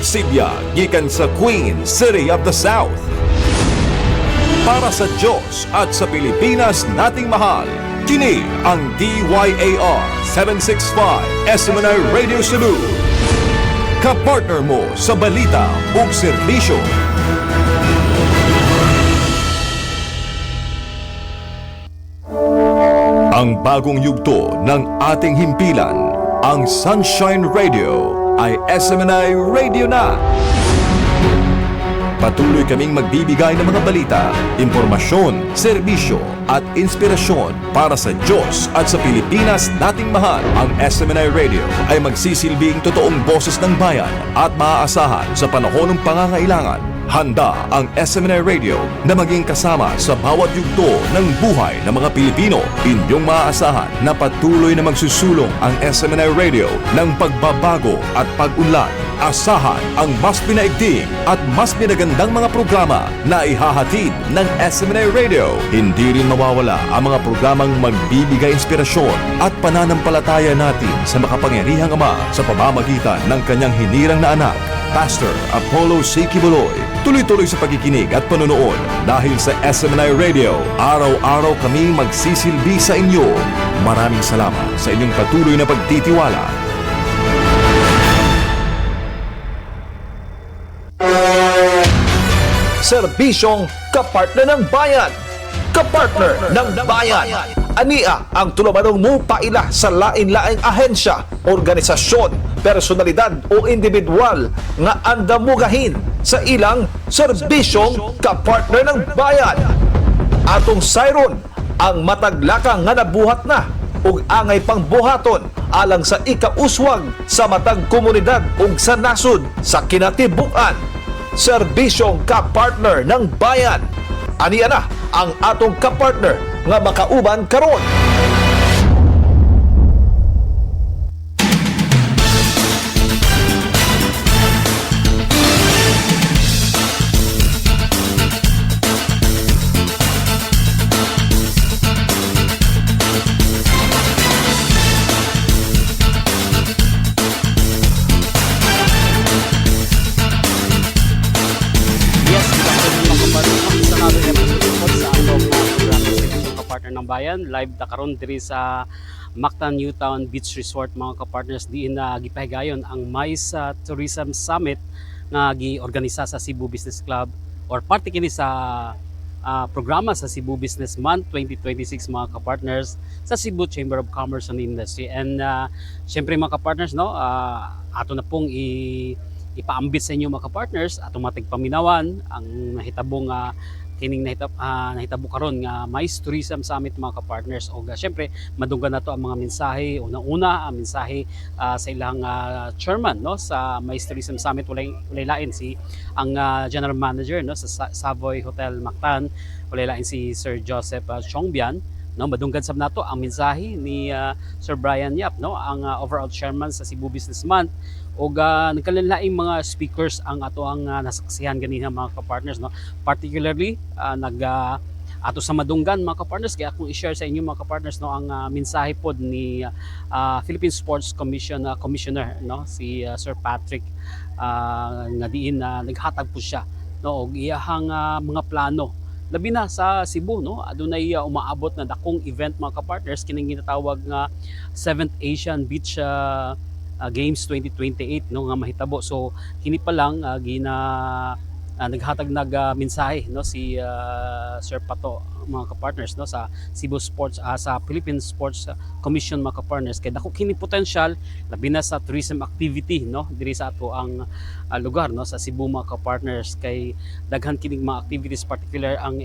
Sibya gikan sa Queen City of the South. Para sa Diyos at sa Pilipinas nating mahal, kini ang DYAR 765 SMNI Radio Cebu. Kapartner mo sa balita ug serbisyo. Ang bagong yugto ng ating himpilan, ang Sunshine Radio, ay SMNI Radio na. Patuloy kaming magbibigay ng mga balita, impormasyon, serbisyo at inspirasyon para sa Diyos at sa Pilipinas nating mahal. Ang SMNI Radio ay magsisilbing totoong boses ng bayan at maaasahan sa panahon ng pangangailangan. Handa ang SMNI Radio na maging kasama sa bawat yugto ng buhay ng mga Pilipino. Inyong maaasahan na patuloy na magsusulong ang SMNI Radio ng pagbabago at pag-unlad. Asahan ang mas pinaigting at mas pinagandang mga programa na ihahatid ng SMNI Radio. Hindi rin mawawala ang mga programang magbibigay inspirasyon at pananampalataya natin sa makapangyarihang Ama sa pamamagitan ng kanyang hinirang na anak, Pastor Apollo C. Kibuloy. Tuloy-tuloy sa pagkikinig at panonood dahil sa SMNI Radio, araw-araw kami magsisilbi sa inyo. Maraming salamat sa inyong patuloy na pagtitiwala. Serbisyong kapartner ng bayan. Kapartner ng bayan. Ania ang tulumanong mupaila sa lain-laing ahensya, organisasyon, personalidad o individual nga andamugahin sa ilang serbisyong kapartner ng bayan. Atong sayron ang mataglakang nga nabuhat na ug angay pang buhaton alang sa ikauswag sa matag komunidad ug sa nasud sa kinatibuk-an. Serbisyong kapartner ng bayan. Aniya na ang atong kapartner nga makauban karon. Bayan live ta karon diri sa Mactan Newtown Beach Resort mga kapartners, diin na gipahigayon ang MICE Tourism Summit nga giorganisa sa Cebu Business Club or parte kini sa programa sa Cebu Business Month 2026 mga kapartners sa Cebu Chamber of Commerce and Industry. And syempre mga kapartners, no, ato na pong ipaambit sa inyo mga kapartners atong matigpaminawan ang nahitabong kining nahitabo karon nga MICE Tourism Summit mga kapartners. O syempre madunggan nato ang mga mensahe. Unang-una ang mensahe sa ilang chairman, no, sa MICE Tourism Summit. Walay lain si ang general manager, no, sa Savoy Hotel Mactan. Walay lain si Sir Joseph Chongbian, no. Madunggan sab nato ang mensahe ni Sir Brian Yap, no, ang overall chairman sa Cebu Business Month. O nagkalain mga speakers ang ato ang nasaksihan ganina mga kapartners, no. Particularly ato sa madunggan mga kapartners, kaya akong i-share sa inyo mga kapartners, no, ang mensahe pod ni Philippine Sports Commission Commissioner, no, si Sir Patrick nga diin naghatag po siya, no, og iyahang mga plano labi na sa Cebu, no. Adunay umaabot na dakong event mga kapartners, kining ginatawag nga 7th Asian Beach Games 2028, no, nga mahitabo. So kini pa lang naghatag mensahe, no, si Sir Pato mga kapartners, no, sa Cebu Sports sa Philippine Sports Commission mga kapartners, kay dako kini potential labi na sa tourism activity, no, diri sa ato ang lugar, no, sa Cebu mga kapartners, kay daghan kining mga activities, particular ang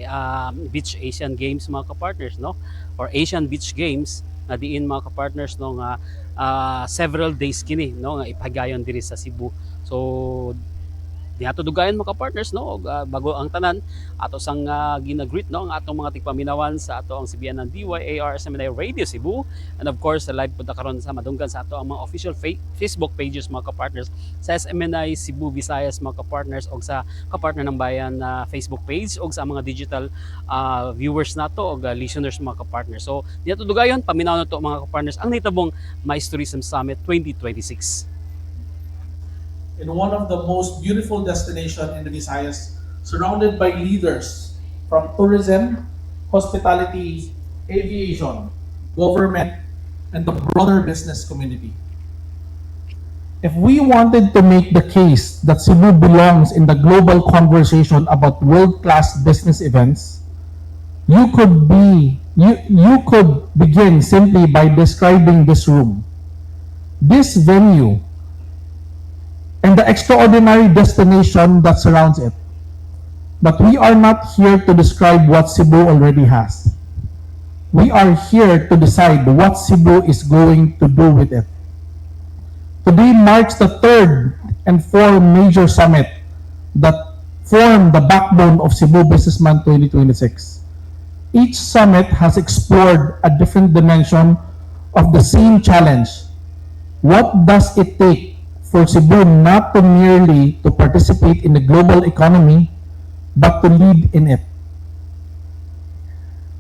Beach Asian Games mga kapartners, no, or Asian Beach Games na diin mga kapartners, no, nga several days kini, no, nga ipahigayon diri sa Cebu. So di ato dugayan mga kapartners, no, bago ang tanan ato sang ginagreet, no, ang atong mga tigpaminawan sa ato ang CBN ng DYAR SMNI Radio Cebu, and of course sa live punta karon sa madunggan sa ato ang mga official Facebook pages mga kapartners, sa SMNI Cebu Visayas mga kapartners, og sa Kapartner ng Bayan Facebook page, og sa mga digital viewers nato og listeners mga kapartners. So di ato dugayon paminaw nato mga kapartners ang nitabong MICE Tourism Summit 2026. in one of the most beautiful destinations in the Visayas, surrounded by leaders from tourism, hospitality, aviation, government, and the broader business community. If we wanted to make the case that Cebu belongs in the global conversation about world-class business events, you could begin simply by describing this room, this venue, and the extraordinary destination that surrounds it. But we are not here to describe what Cebu already has. We are here to decide what Cebu is going to do with it. Today marks the third and fourth major summit that form the backbone of Cebu Businessman 2026. Each summit has explored a different dimension of the same challenge. What does it take for Cebu not to merely to participate in the global economy, but to lead in it?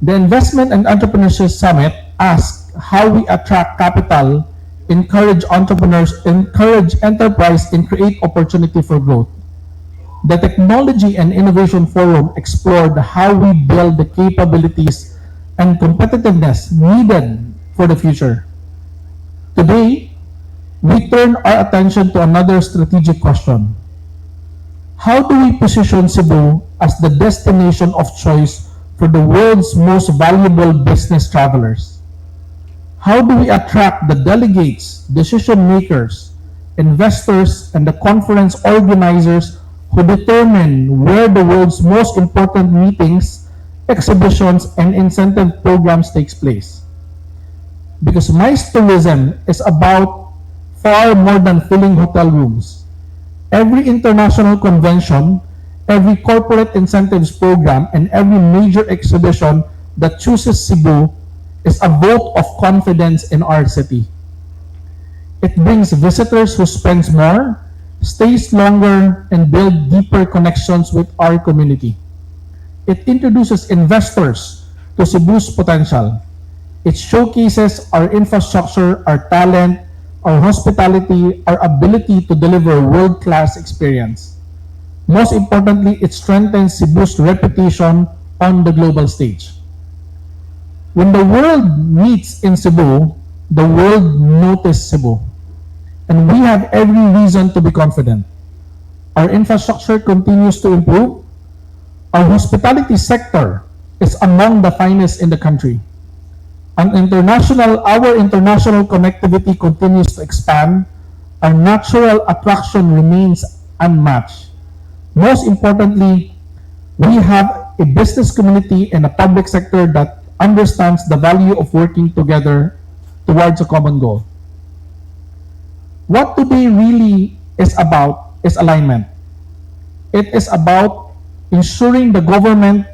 The Investment and Entrepreneurship Summit asks how we attract capital, encourage entrepreneurs, encourage enterprise, and create opportunity for growth. The Technology and Innovation Forum explored how we build the capabilities and competitiveness needed for the future. Today, we turn our attention to another strategic question. How do we position Cebu as the destination of choice for the world's most valuable business travelers? How do we attract the delegates, decision makers, investors, and the conference organizers who determine where the world's most important meetings, exhibitions, and incentive programs takes place? Because MICE tourism is about far more than filling hotel rooms. Every international convention, every corporate incentives program, and every major exhibition that chooses Cebu is a vote of confidence in our city. It brings visitors who spends more, stays longer, and build deeper connections with our community. It introduces investors to Cebu's potential. It showcases our infrastructure, our talent, our hospitality, our ability to deliver world-class experience. Most importantly, it strengthens Cebu's reputation on the global stage. When the world meets in Cebu, the world notices Cebu. And we have every reason to be confident. Our infrastructure continues to improve. Our hospitality sector is among the finest in the country. Our international connectivity continues to expand. Our natural attraction remains unmatched. Most importantly, we have a business community and a public sector that understands the value of working together towards a common goal. What today really is about is alignment. It is about ensuring the government,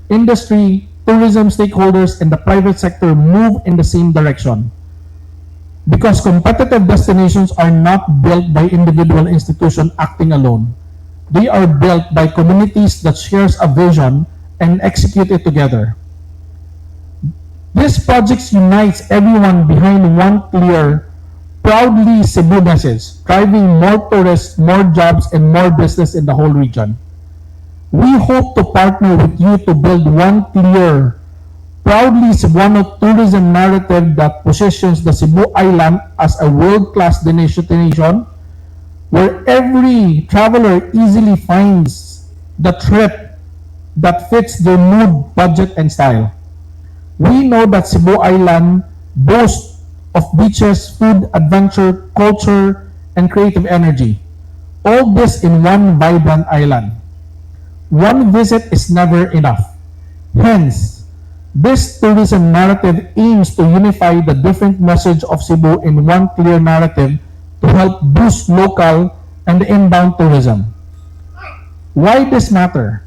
industry, tourism stakeholders, and the private sector move in the same direction. Because competitive destinations are not built by individual institutions acting alone. They are built by communities that shares a vision and execute it together. This project unites everyone behind one clear, proudly Cebu message, driving more tourists, more jobs, and more business in the whole region. We hope to partner with you to build one clear, proudly Cebuano tourism narrative that positions the Cebu Island as a world-class destination where every traveler easily finds the trip that fits their mood, budget, and style. We know that Cebu Island boasts of beaches, food, adventure, culture, and creative energy. All this in one vibrant island. One visit is never enough. Hence, this tourism narrative aims to unify the different message of Cebu in one clear narrative to help boost local and inbound tourism. Why this matter?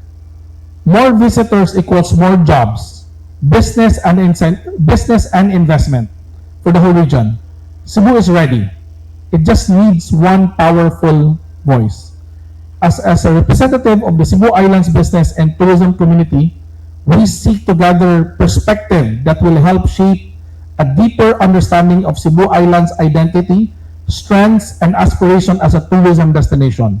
More visitors equals more jobs, business and investment for the whole region. Cebu is ready. It just needs one powerful voice. As a representative of the Cebu Islands business and tourism community, we seek to gather perspective that will help shape a deeper understanding of Cebu Island's identity, strengths, and aspiration as a tourism destination.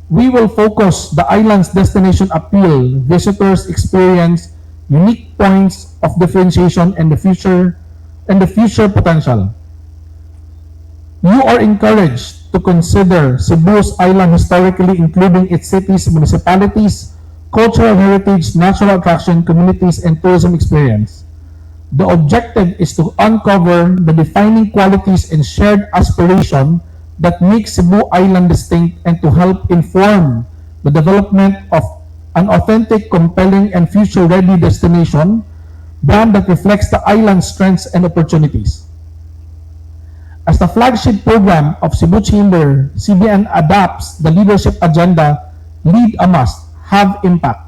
We will focus the island's destination appeal, visitors experience, unique points of differentiation, and the future potential. You are encouraged to consider Cebu's island historically, including its cities, municipalities, cultural heritage, natural attraction, communities, and tourism experience. The objective is to uncover the defining qualities and shared aspiration that make Cebu Island distinct and to help inform the development of an authentic, compelling, and future-ready destination brand that reflects the island's strengths and opportunities. As the flagship program of Cebu Chamber, CBN adopts the leadership agenda, Lead a Must, Have Impact.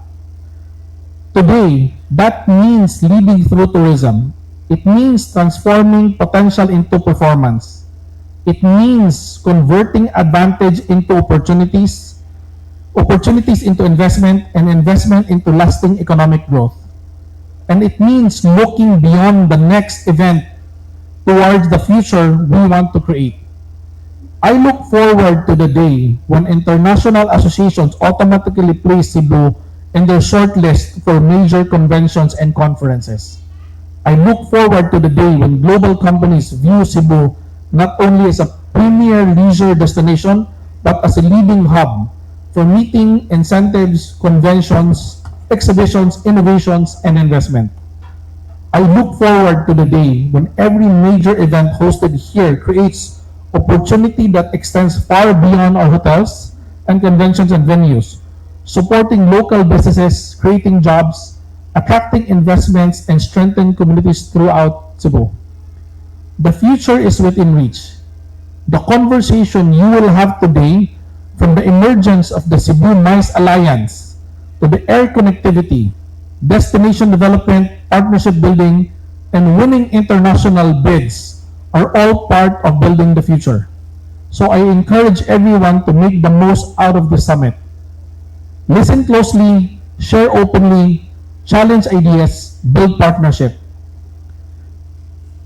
Today, that means leading through tourism. It means transforming potential into performance. It means converting advantage into opportunities, opportunities into investment, and investment into lasting economic growth. And it means looking beyond the next event towards the future we want to create. I look forward to the day when international associations automatically place Cebu in their shortlist for major conventions and conferences. I look forward to the day when global companies view Cebu not only as a premier leisure destination, but as a leading hub for meeting, incentives, conventions, exhibitions, innovations, and investment. I look forward to the day when every major event hosted here creates opportunity that extends far beyond our hotels and conventions and venues, supporting local businesses, creating jobs, attracting investments, and strengthening communities throughout Cebu. The future is within reach. The conversation you will have today, from the emergence of the Cebu MICE Alliance to the air connectivity, destination development, partnership building, and winning international bids, are all part of building the future. So I encourage everyone to make the most out of the summit. Listen closely, share openly, challenge ideas, build partnership,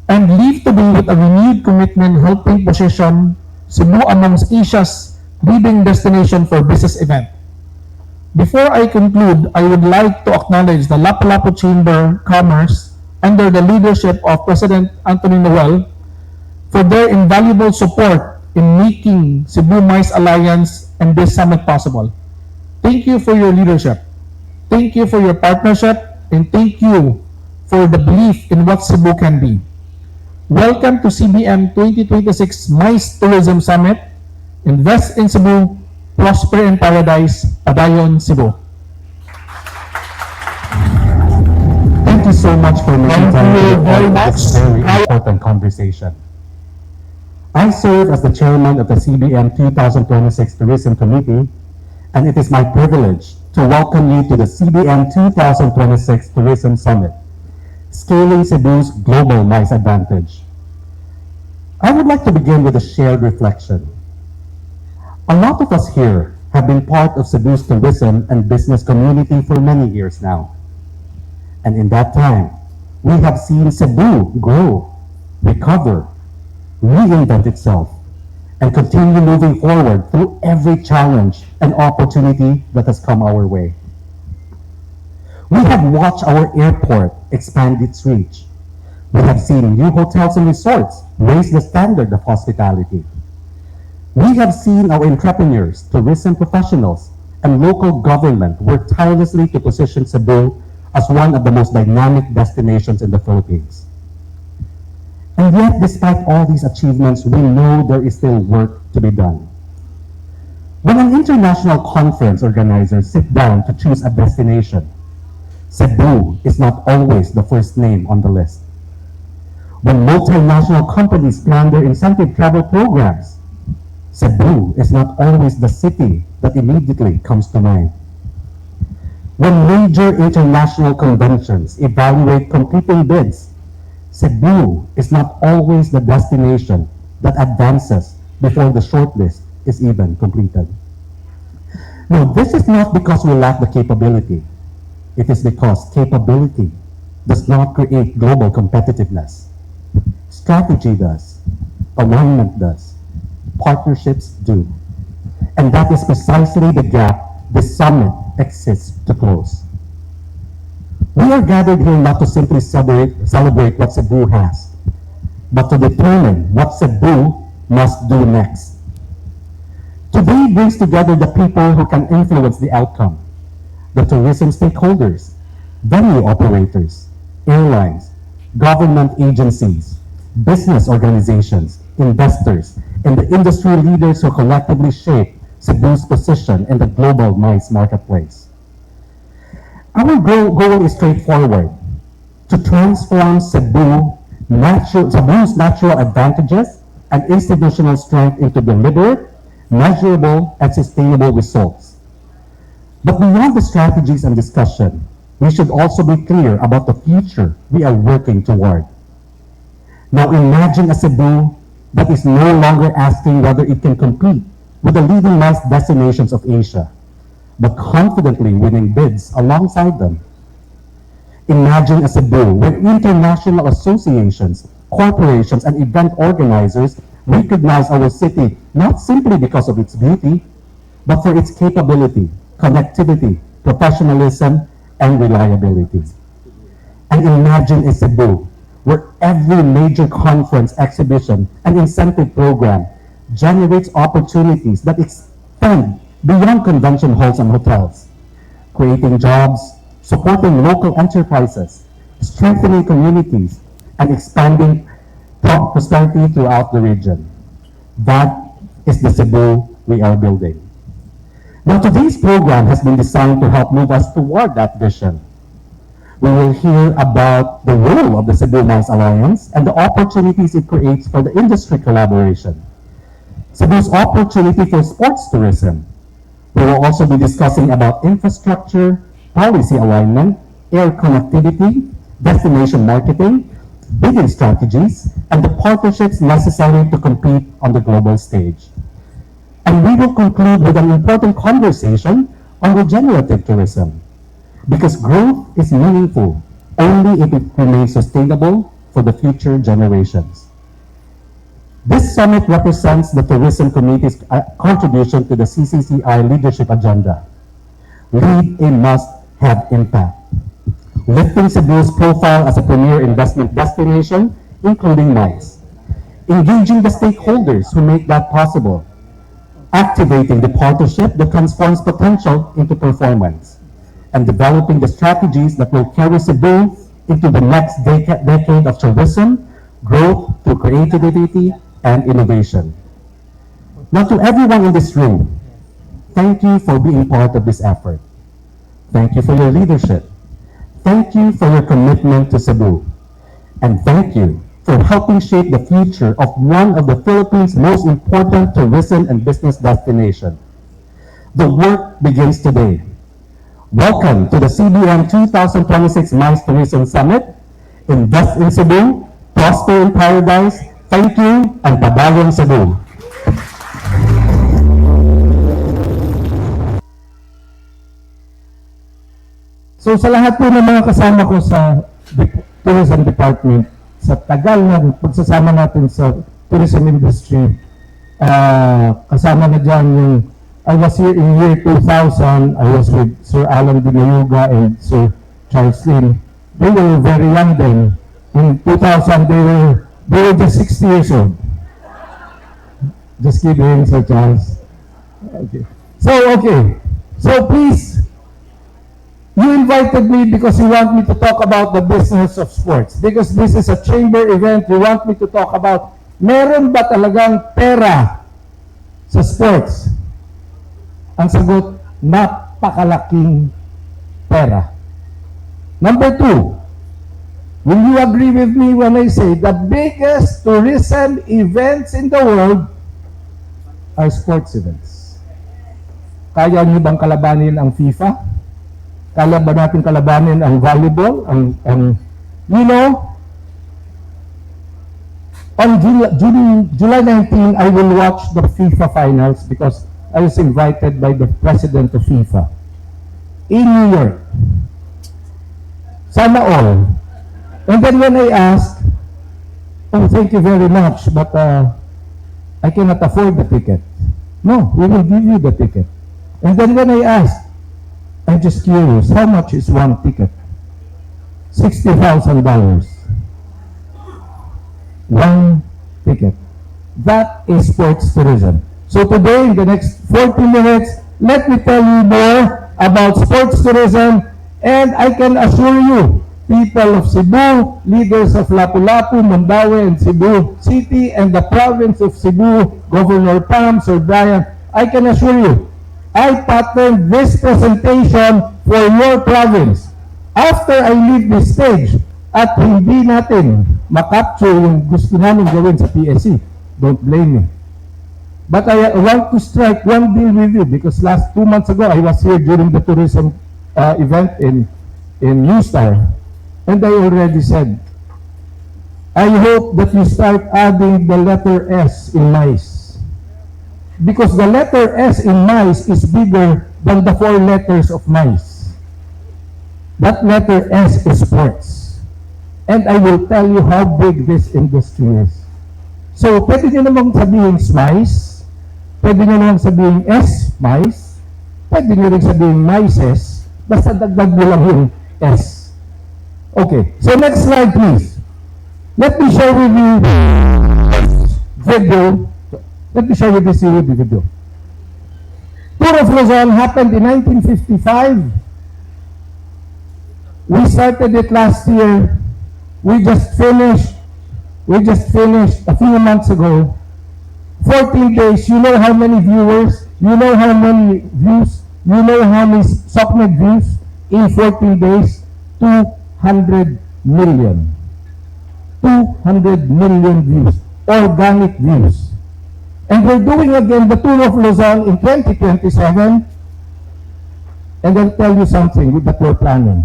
and leave today with a renewed commitment helping position Cebu amongst Asia's leading destination for business event. Before I conclude, I would like to acknowledge the Lapu-Lapu Chamber Commerce under the leadership of President Anthony Noel for their invaluable support in making Cebu MICE Alliance and this summit possible. Thank you for your leadership. Thank you for your partnership, and thank you for the belief in what Cebu can be. Welcome to CBM 2026 MICE Tourism Summit. Invest in Cebu, prosper in paradise, Padayon, Cebu. Thank you so much for making time very for much. this very important conversation. I serve as the chairman of the CBM 2026 Tourism Committee, and it is my privilege to welcome you to the CBM 2026 Tourism Summit, Scaling Cebu's Global MICE Advantage. I would like to begin with a shared reflection. A lot of us here have been part of Cebu's tourism and business community for many years now. And in that time, we have seen Cebu grow, recover, reinvent itself, and continue moving forward through every challenge and opportunity that has come our way. We have watched our airport expand its reach. We have seen new hotels and resorts raise the standard of hospitality. We have seen our entrepreneurs, tourism professionals, and local government work tirelessly to position Cebu as one of the most dynamic destinations in the Philippines. And yet, despite all these achievements, we know there is still work to be done. When an international conference organizer sits down to choose a destination, Cebu is not always the first name on the list. When multinational companies plan their incentive travel programs, Cebu is not always the city that immediately comes to mind. When major international conventions evaluate competing bids, Cebu is not always the destination that advances before the shortlist is even completed. Now, this is not because we lack the capability. It is because capability does not create global competitiveness. Strategy does. Alignment does. partnerships do. And that is precisely the gap this summit exists to close. We are gathered here not to simply celebrate what Cebu has, but to determine what Cebu must do next. Today brings together the people who can influence the outcome, the tourism stakeholders, venue operators, airlines, government agencies, business organizations, investors, and the industry leaders who collectively shape Cebu's position in the global MICE marketplace. Our goal is straightforward: to transform Cebu's natural advantages and institutional strength into deliberate, measurable, and sustainable results. But beyond the strategies and discussion, we should also be clear about the future we are working toward. Now imagine a Cebu that is no longer asking whether it can compete with the leading MICE destinations of Asia, but confidently winning bids alongside them. Imagine a Cebu where international associations, corporations, and event organizers recognize our city not simply because of its beauty, but for its capability, connectivity, professionalism, and reliability. And imagine a Cebu where every major conference, exhibition, and incentive program generates opportunities that extend beyond convention halls and hotels, creating jobs, supporting local enterprises, strengthening communities, and expanding prosperity throughout the region. That is the Cebu we are building. Now, today's program has been designed to help move us toward that vision. We will hear about the role of the Cebu MICE Alliance and the opportunities it creates for the industry collaboration. Cebu's opportunity for sports tourism. We will also be discussing about infrastructure, policy alignment, air connectivity, destination marketing, bidding strategies, and the partnerships necessary to compete on the global stage. And we will conclude with an important conversation on regenerative tourism, because growth is meaningful only if it remains sustainable for the future generations. This summit represents the Tourism Committee's contribution to the CCCI leadership agenda. Lead a must-have impact, lifting Cebu's profile as a premier investment destination, including MICE, engaging the stakeholders who make that possible, activating the partnership that transforms potential into performance, and developing the strategies that will carry Cebu into the next decade of tourism, growth through creativity and innovation. Now, to everyone in this room, thank you for being part of this effort. Thank you for your leadership. Thank you for your commitment to Cebu. And thank you for helping shape the future of one of the Philippines' most important tourism and business destinations. The work begins today. Welcome to the CBM 2026 MICE Tourism Summit. Invest in Cebu, prosper in paradise. Thank you, and Pabagong Cebu. So sa lahat po ng mga kasama ko sa Tourism Department, sa tagal ng pagsasama natin sa tourism industry, kasama na dyan yung I was here in year 2000, I was with Sir Alan Dinayuga and Sir Charles Lim. They were very young then. In 2000, they were just 60 years old. Just kidding, Sir Charles. Okay. So please, you invited me because you want me to talk about the business of sports. Because this is a chamber event, you want me to talk about, meron ba talagang pera sa sports? Ang sagot, napakalaking pera. Number two, will you agree with me when I say the biggest tourism events in the world are sports events? Kaya niyo bang kalabanin ang FIFA? Kaya ba natin kalabanin ang volleyball? You know, on July 19, I will watch the FIFA finals because I was invited by the president of FIFA in New York. Sana all. And then when I asked, oh, thank you very much, but I cannot afford the ticket. No, we will give you the ticket. And then when I asked, I'm just curious, how much is one ticket? $60,000. One ticket. That is sports tourism. So today, in the next 40 minutes, let me tell you more about sports tourism, and I can assure you, people of Cebu, leaders of Lapu-Lapu, Mandaue, and Cebu City, and the province of Cebu, Governor Pam, Sir Brian, I can assure you, I patterned this presentation for your province. After I leave this stage, at hindi natin makapture yung gusto namin gawin sa PSC, don't blame me. But I want to strike one deal with you because last 2 months ago, I was here during the tourism event in New Star. And I already said, I hope that you start adding the letter S in MICE. Because the letter S in MICE is bigger than the 4 letters of MICE. That letter S is sports. And I will tell you how big this industry is. So, pwede nyo namang sabihin SMICE, pwede nyo namang sabihin S, MICE, pwede nyo rin sabihin MICES, basta dagdag nyo lang yung S. Okay, so next slide please. Let me share with you video. Let me share with you the video. Tour of Luzon happened in 1955. We started it last year. We just finished a few months ago. 14 days, you know how many viewers, you know how many views, you know how many SOCMED views in 14 days? 200 million. 200 million views, organic views. And we're doing again the Tour of Luzon in 2027. And I'll tell you something that we're planning.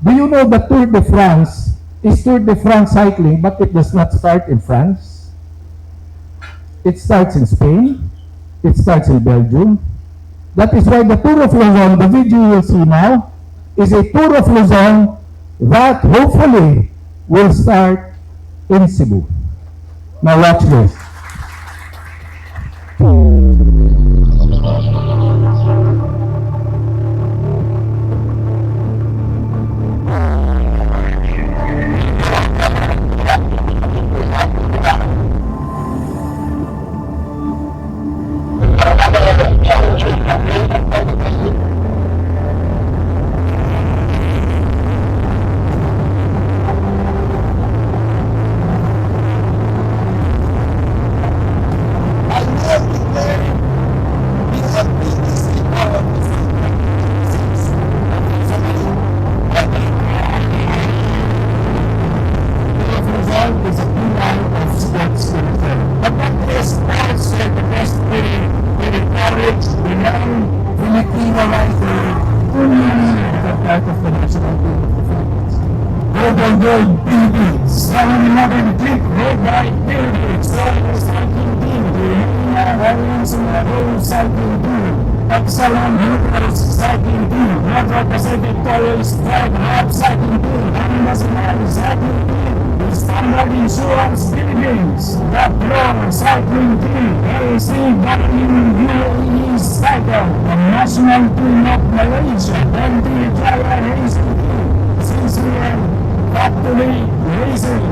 Do you know that Tour de France is Tour de France cycling, but it does not start in France? It starts in Spain. It starts in Belgium. That is why the Tour of Luzon, the video you will see now, is a Tour of Luzon that hopefully will start in Cebu. Now watch this. Excellent Hoopers Cycling Team, Metro Pacific Tourist Drive Hub Cycling Team, National Cycling Team, the Standard Insurance Philippines, the Pro Cycling Team, AC UAE Cycle, the National Team of Malaysia, and the Jaya Racing Team, CCM Factory Racing.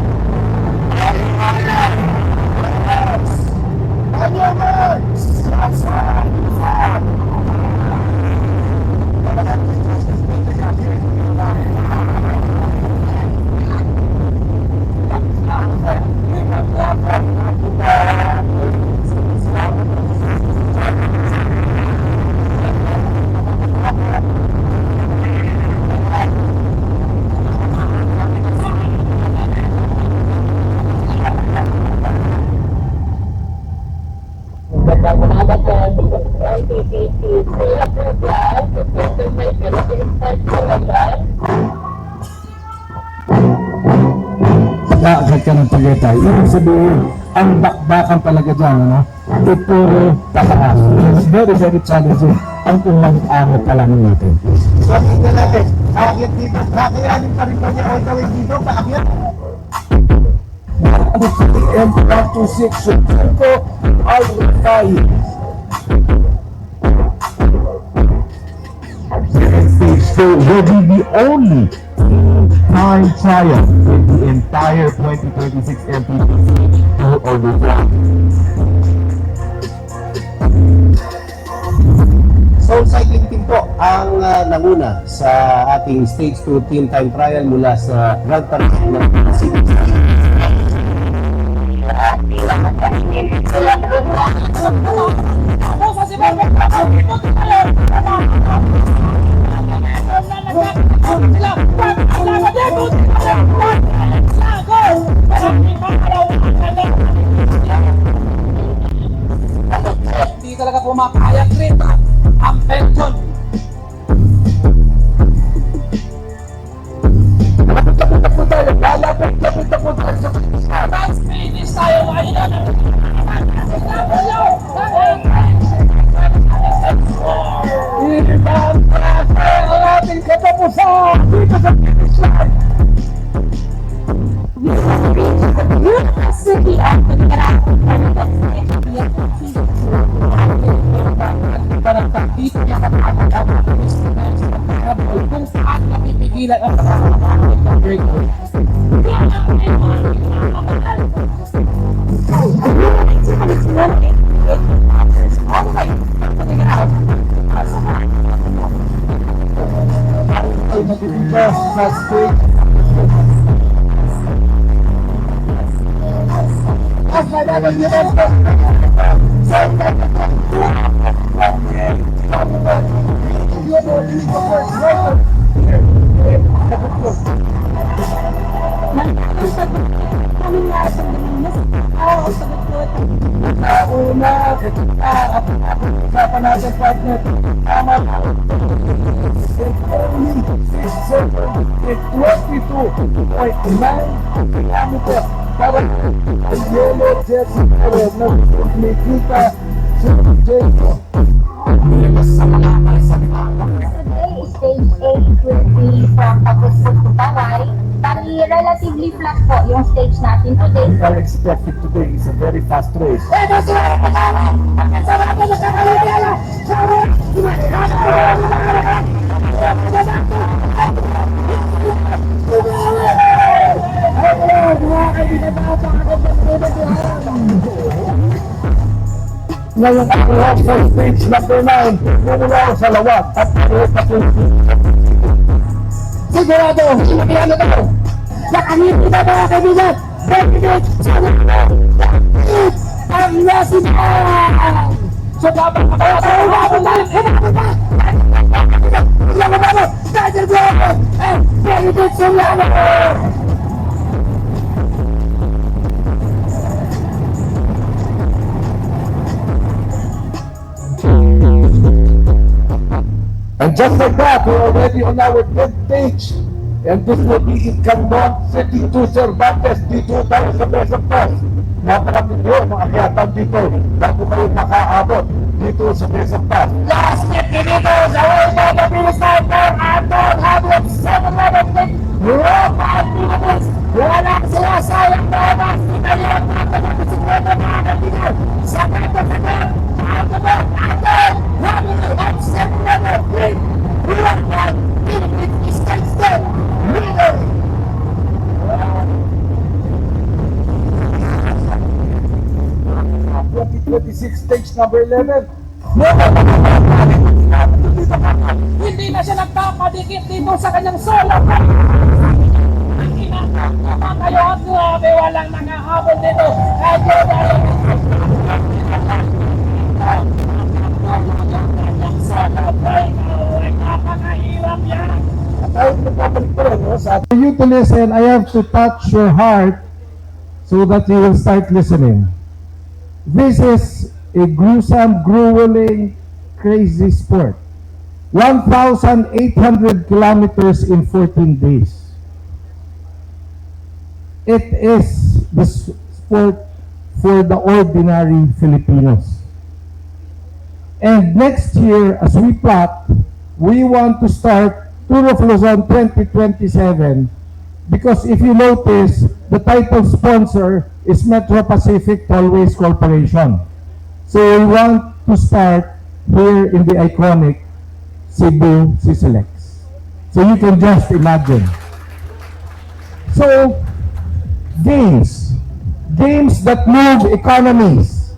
Agad ka ng Tagaytay. Ibig sabihin, ang bakbakan talaga dyan, ano? Ito puro tataas. It's very, very challenging. Ang unang araw pa lang natin. So, tingnan natin. Aakyat dito. Kakayanin pa rin ba niya all the way dito? Paakyat? the CBM 126 Francisco Al-Rifai. Stage 2 will be the only time trial in the entire 2026 MPPC Tour over track. Soul Cycling Team po ang nanguna sa ating Stage 2 Team Time Trial mula sa Grand Tarif ng City. Hindi talaga pumakaya, Chris. Ang pension. Lapit na po tayo sa Last finish tayo. Ayun na. Ibang klase ang ating katapusan dito sa finish line. Parang dito niya kung saan napipigilan ang ng break. Usapan natin partner. Tama. It's 22.9 kilometers. Parang yellow jersey color na kumikita sa Jericho. Today, stage 8 will be from Pagusog to Tawai. Bali, relatively flat po yung stage natin today. I expect it today is a very fast race. Ngayon ako sa stage number 9, bumula ako sa lawat at sigurado, ano to? Nakangiti na mga kaibigan! President ang nasinaan! So dapat tayo President Solano! And just like that, we're already on our 10th stage. And this will be in Candon City to Cervantes dito tayo sa Mesa Pass. Napakamit nyo mga kiyatan dito bago kayo makaabot dito sa Mesa Pass. Last hit dito sa Wema Mabilis na for Anton Hadwin 7-11 Europa at Pilipinas. Wala sila sayang na mas Italian na pagkakasikwento mga kaibigan. Sa kanta sa kanta, Anton Hadwin at 7-11 Europa at Pilipinas is constant. 2026 stage number 11. Hindi na siya nagpapadikit dito sa kanyang solo. Ang ina, kayo at grabe, walang nangahabol dito. Kaya For you to listen, I have to touch your heart so that you will start listening. This is a gruesome, grueling, crazy sport. 1,800 kilometers in 14 days. It is the sport for the ordinary Filipinos. And next year, as we plot, we want to start Tour of Luzon 2027 because if you notice, the title sponsor is Metro Pacific Tollways Corporation. So we want to start here in the iconic Cebu CCLEX. So you can just imagine. So, games that move economies.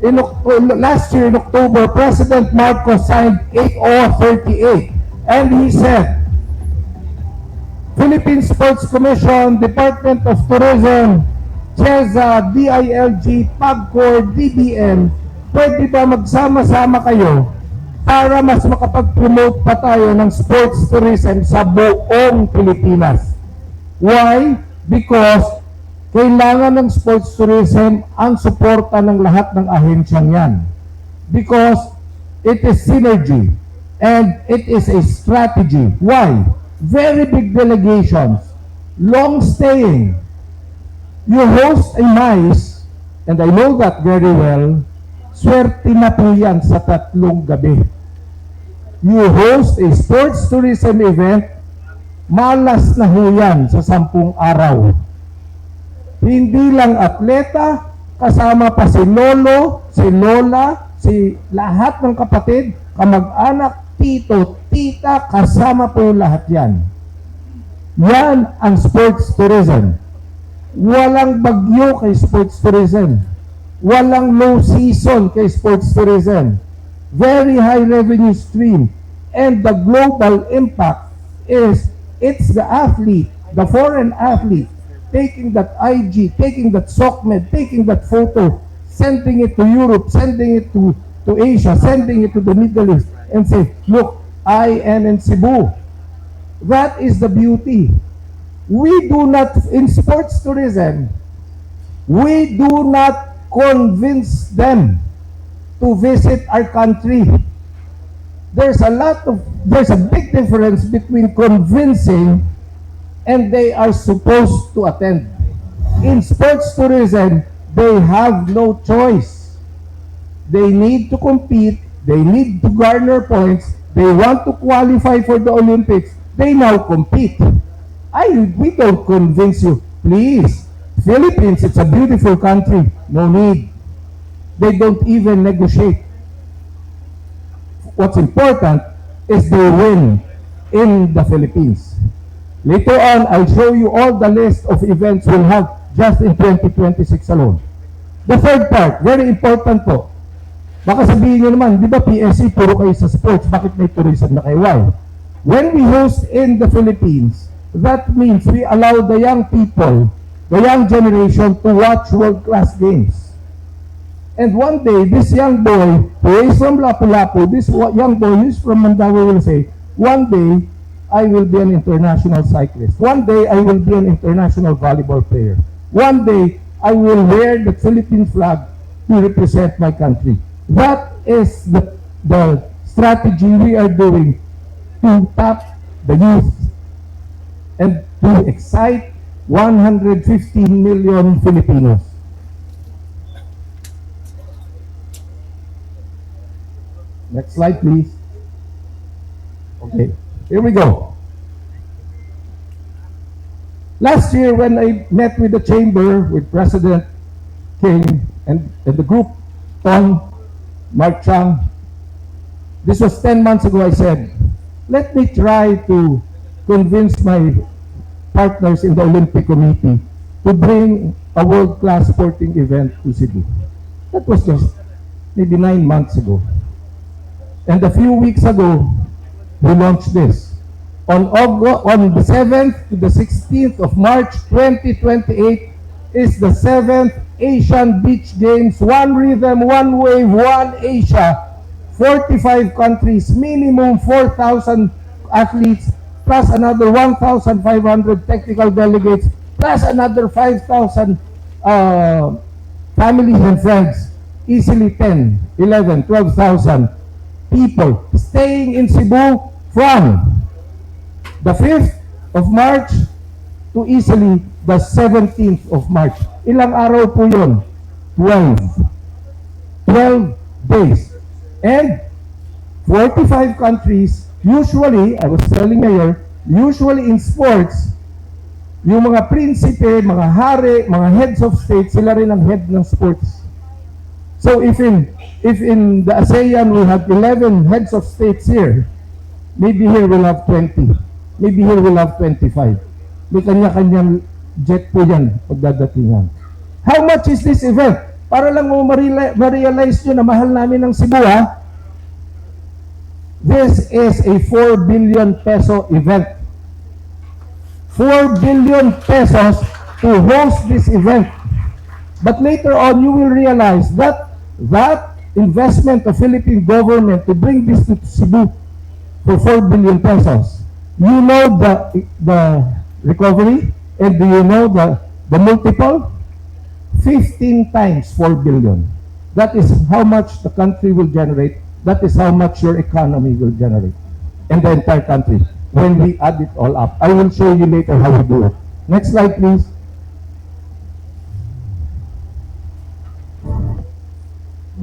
Last year in October, President Marcos signed 8038, and he said, Philippine Sports Commission, Department of Tourism, CHESA, DILG, PAGCOR, DBM, pwede ba magsama-sama kayo para mas makapag-promote pa tayo ng sports tourism sa buong Pilipinas? Why? Because kailangan ng sports tourism ang suporta ng lahat ng ahensyang yan. Because it is synergy and it is a strategy. Why? Very big delegations, long staying. You host a MICE, and I know that very well, swerte na po yan sa 3 gabi. You host a sports tourism event, malas na ho yan sa 10 araw. Hindi lang atleta, kasama pa si lolo, si lola, si lahat ng kapatid, kamag-anak, tito, tita, kasama po lahat yan. Yan ang sports tourism. Walang bagyo kay sports tourism. Walang low season kay sports tourism. Very high revenue stream. And the global impact is, it's the athlete, the foreign athlete, taking that IG, taking that SOCMED, taking that photo, sending it to Europe, sending it to Asia, sending it to the Middle East, and say, look, I am in Cebu. That is the beauty. We do not, in sports tourism, we do not convince them to visit our country. There's a big difference between convincing and they are supposed to attend. In sports tourism, they have no choice. They need to compete, they need to garner points, they want to qualify for the Olympics, they now compete. We don't convince you. Please, Philippines, it's a beautiful country. No need. They don't even negotiate. What's important is they win in the Philippines. Later on, I'll show you all the list of events we'll have just in 2026 alone. The third part, very important po. Baka sabihin nyo naman, di ba PSC, puro kayo sa sports, bakit may tourism na kayo? Why? When we host in the Philippines, that means we allow the young people, the young generation to watch world-class games. And one day, this young boy who is from Lapu-Lapu, this young boy who is from Mandaue will say, one day, I will be an international cyclist. One day, I will be an international volleyball player. One day, I will wear the Philippine flag to represent my country. That is the strategy we are doing to tap the youth and to excite 115 million Filipinos. Next slide, please. Okay, here we go. Last year, when I met with the chamber, with President King and the group, Tom, Mark Chang, this was 10 months ago, I said, let me try to convince my partners in the Olympic Committee to bring a world-class sporting event to Cebu. That was just maybe 9 months ago. And a few weeks ago, we launched this. On the 7th to the 16th of March 2028 is the 7th Asian Beach Games, one rhythm, one wave, one Asia. 45 countries, minimum 4,000 athletes, plus another 1,500 technical delegates, plus another 5,000 families and friends. Easily 10, 11, 12,000 people staying in Cebu from the 5th of March to easily the 17th of March. Ilang araw po yun? 12 days. And 45 countries, usually, I was telling Mayor, usually in sports, Yung mga prinsipe, mga hari, mga heads of state, sila rin ang head ng sports. So if in the ASEAN we have 11 heads of states here, maybe here we'll have 20. Maybe here we'll have 25. May kanya-kanyang jet po yan pagdadatingan. How much is this event? Para lang mo ma-realize nyo na mahal namin ng Cebu, ha? This is a 4 billion peso event. 4 billion pesos to host this event. But later on, you will realize that that investment of Philippine government to bring this to Cebu for 4 billion pesos, you know the recovery, and do you know the multiple? 15 times 4 billion. That is how much the country will generate. That is how much your economy will generate. And the entire country. When we add it all up. I will show you later how we do it. Next slide, please.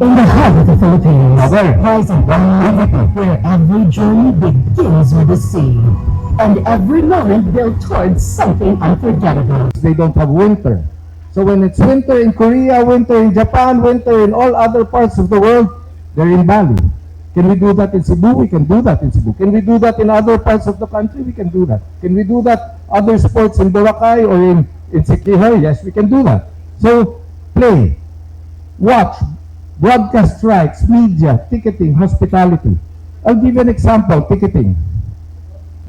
In the heart of the Philippines, lies a river where every journey begins with a sea, and every moment built towards something unforgettable. They don't have winter. So when it's winter in Korea, winter in Japan, winter in all other parts of the world, they're in Bali. Can we do that in Cebu? We can do that in Cebu. Can we do that in other parts of the country? We can do that. Can we do that other sports in Boracay or in Siquijor? Yes, we can do that. So play, watch, broadcast rights, media, ticketing, hospitality. I'll give you an example, ticketing.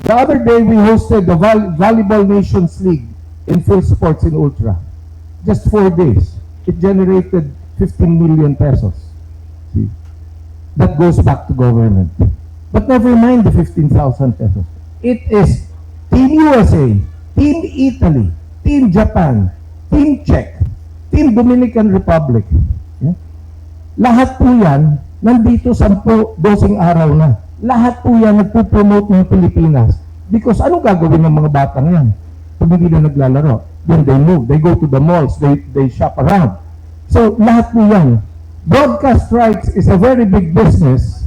The other day we hosted the Volleyball Nations League in Phil Sports in Ultra. Just 4 days. It generated 15 million pesos. See? That goes back to government. But never mind the 15,000 pesos. It is Team USA, Team Italy, Team Japan, Team Czech, Team Dominican Republic. Yeah? Lahat po yan, nandito 10-12 araw na. Lahat po yan nagpo-promote ng Pilipinas. Because anong gagawin ng mga batang yan? Pag hindi na naglalaro, then they move, they go to the malls, they shop around. So lahat po yan. Broadcast rights is a very big business,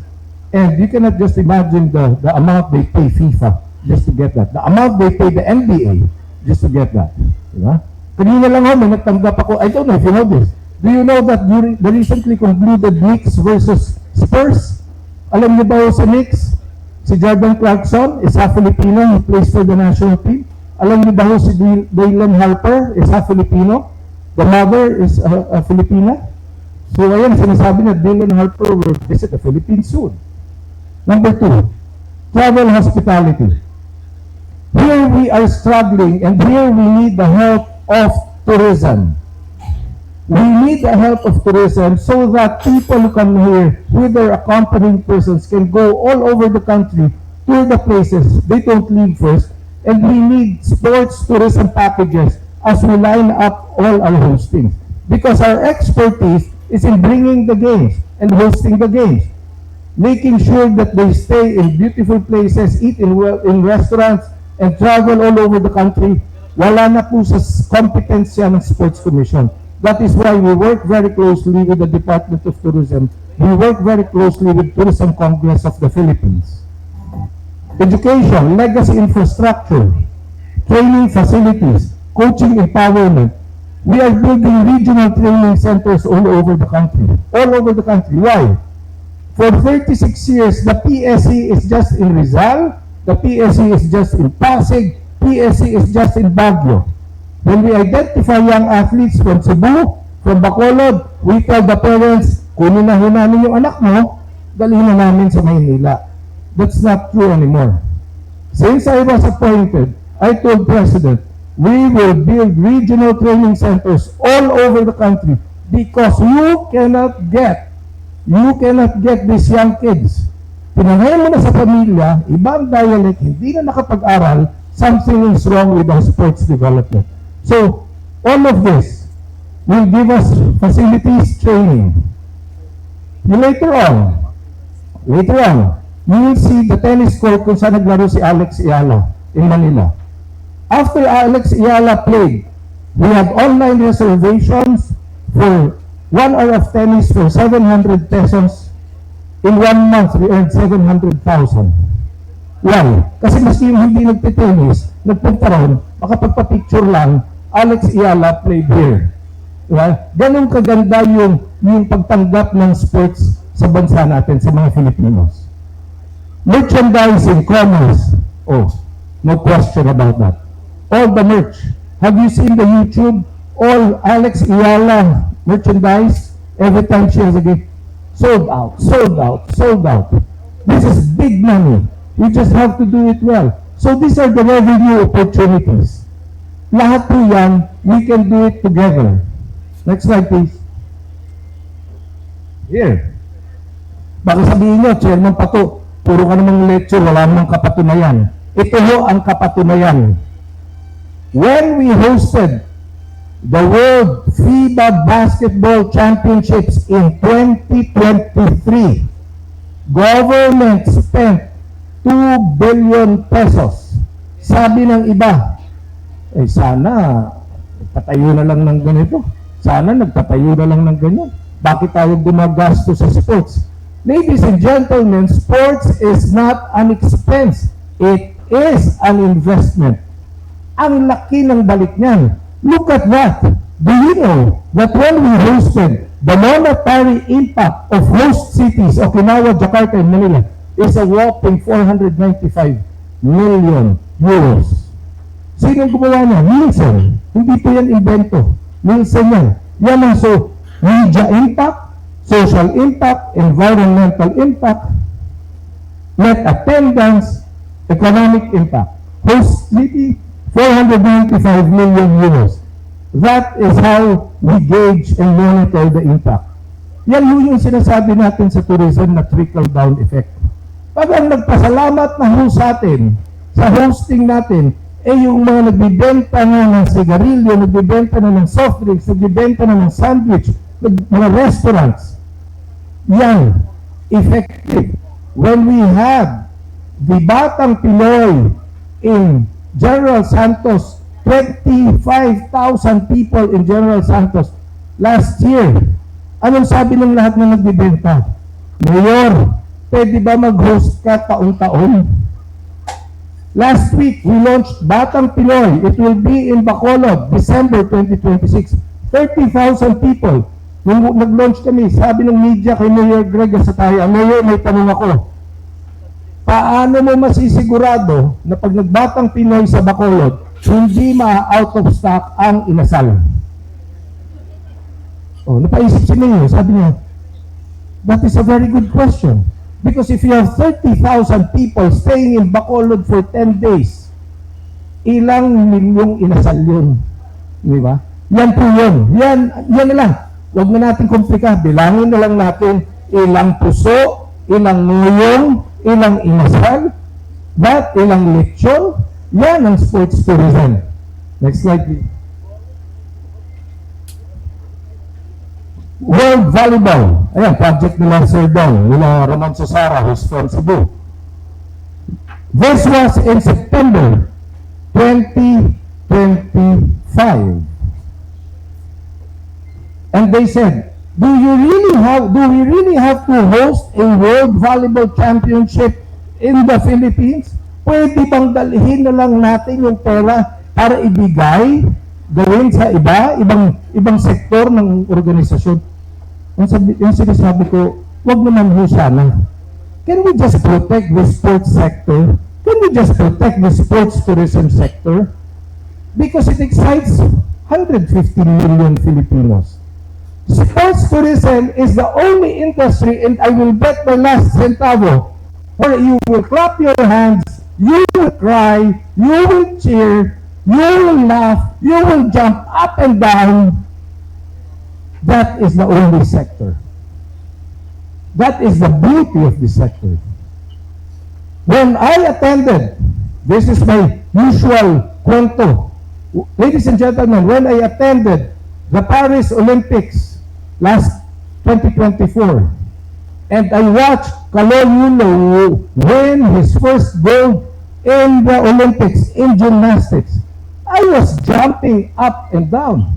and you cannot just imagine the amount they pay FIFA just to get that. The amount they pay the NBA just to get that. Diba? Kanina lang ako, may nagtanggap ako. I don't know if you know this. Do you know that during the recently concluded Knicks versus Spurs, alam niyo ba sa Knicks, si Jordan Clarkson is half Filipino, he plays for the national team. Alam niyo ba si Dylan Harper is half Filipino? The mother is a Filipina. So ayan, sinasabi na Dylan Harper will visit the Philippines soon. Number 2, travel hospitality. Here we are struggling, and here we need the help of tourism. We need the help of tourism so that people who come here with their accompanying persons can go all over the country, tour the places. They don't leave first. And we need sports tourism packages as we line up all our hostings. Because our expertise is in bringing the games and hosting the games. Making sure that they stay in beautiful places, eat in restaurants, and travel all over the country. Wala na po sa kompetensya ng Sports Commission. That is why we work very closely with the Department of Tourism. We work very closely with Tourism Congress of the Philippines. Education, legacy infrastructure, training facilities, coaching empowerment. We are building regional training centers all over the country. All over the country. Why? For 36 years, the PSC is just in Rizal, the PSC is just in Pasig, PSC is just in Baguio. When we identify young athletes from Cebu, from Bacolod, we tell the parents, kunin na namin yung anak mo, dalhin na namin sa Maynila. That's not true anymore. Since I was appointed, I told President, we will build regional training centers all over the country because you cannot get these young kids. Pinangayon mo na sa pamilya, ibang dialect, hindi na nakapag-aral, something is wrong with our sports development. So, all of this will give us facilities, training. Later on, you will see the tennis court kung saan naglaro si Alex Iala in Manila. After Alex Iala played, we had online reservations for 1 hour of tennis for 700 pesos. In 1 month, we earned 700,000. Why? Kasi maski yung hindi nagtitennis, nagpunta ron, makapagpa-picture lang, Alex Ayala played here. Diba? Ganun kaganda yung pagtanggap ng sports sa bansa natin, sa mga Filipinos. Merchandising, commerce, oh, no question about that. All the merch. Have you seen the YouTube? All Alex Ayala merchandise, every time she has a gift, sold out, sold out, sold out. This is big money. You just have to do it well. So these are the revenue opportunities. Lahat po yan, we can do it together. Next slide, please. Here. Baka sabihin nyo, Chairman Pato, puro ka namang lecture, wala namang kapatunayan. Ito ho ang kapatunayan. When we hosted the World FIBA Basketball Championships in 2023, government spent 2 billion pesos. Sabi ng iba, eh sana nagpatayo na lang ng ganito. Sana nagpatayo na lang ng ganyan. Bakit tayo gumagasto sa sports? Ladies and gentlemen, sports is not an expense. It is an investment. Ang laki ng balik niyan. Look at that. Do you know that when we hosted, the monetary impact of host cities, Okinawa, Jakarta, and Manila, is a whopping 495 million euros. Sino gumawa niya? Nielsen. Hindi po yan invento. Nielsen yan. Yan ang media impact, social impact, environmental impact, net attendance, economic impact. Host city, 495 million euros. That is how we gauge and monitor the impact. Yan yung sinasabi natin sa tourism na trickle-down effect. Pag ang nagpasalamat na ho sa atin, sa hosting natin, eh yung mga nagbibenta na ng sigarilyo, nagbibenta na ng soft drinks, nagbibenta na ng sandwich, mga restaurants, yan, effective. When we have the Batang Pinoy in General Santos, 25,000 people in General Santos last year, anong sabi ng lahat na nagbibenta? Mayor, pwede ba mag-host ka taon-taon? Last week, we launched Batang Pinoy. It will be in Bacolod, December 2026. 30,000 people. Nung nag-launch kami, sabi ng media kay Mayor Greg Asataya, Mayor, may tanong ako. Paano mo masisigurado na pag nagbatang Pinoy sa Bacolod, hindi ma-out of stock ang inasal? Oh, napaisip si Mayor, sabi niya, that is a very good question. Because if you have 30,000 people staying in Bacolod for 10 days, ilang milyong inasal yun? Di ba? Yan po yun. Yan na lang. Huwag na natin komplika. Bilangin na lang natin ilang puso, ilang nguyong, ilang inasal, ilang lechon. Yan ang sports tourism. Next slide, please. World Volleyball. Ayan, project nila Sir Don, nila Ramon Susara, who's from Cebu. This was in September 2025. And they said, do we really have to host a World Volleyball Championship in the Philippines? Pwede bang dalhin na lang natin yung pera para ibigay, gawin sa ibang sektor ng organisasyon? Yung sinasabi ko, wag naman ho sana. Can we just protect the sports sector? Can we just protect the sports tourism sector? Because it excites 150 million Filipinos. Sports tourism is the only industry, and I will bet my last centavo, where you will clap your hands, you will cry, you will cheer, you will laugh, you will jump up and down. That is the only sector. That is the beauty of this sector. When I attended, this is my usual kwento. Ladies and gentlemen, when I attended the Paris Olympics last 2024, and I watched Kalolulo win his first gold in the Olympics in gymnastics, I was jumping up and down.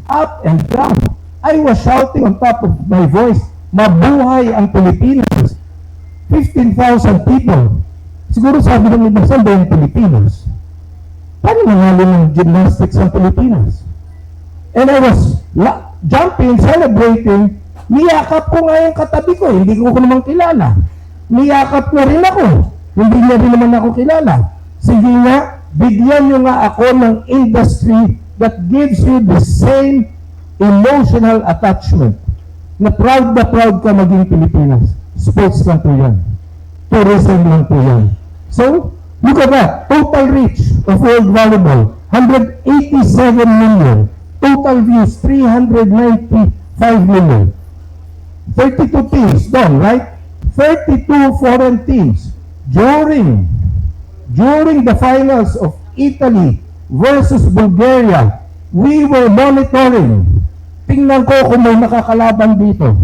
Up and down. I was shouting on top of my voice, mabuhay ang Pilipinas. 15,000 people. Siguro sabi ng iba, saan ba yung Pilipinos? paano nanalo ng gymnastics ang Pilipinas? And I was jumping, celebrating, niyakap ko nga yung katabi ko, hindi ko naman kilala. Niyakap na rin ako, hindi niya rin naman ako kilala. Sige nga, bigyan niyo nga ako ng industry that gives you the same emotional attachment na proud ka maging Pilipinas. Sports lang po yan. Tourism lang po yan. So, look at that. Total reach of World Volleyball, 187 million. Total views, 395 million. 32 teams done, right? 32 foreign teams. During the finals of Italy versus Bulgaria, we were monitoring. Tingnan ko kung may nakakalaban dito.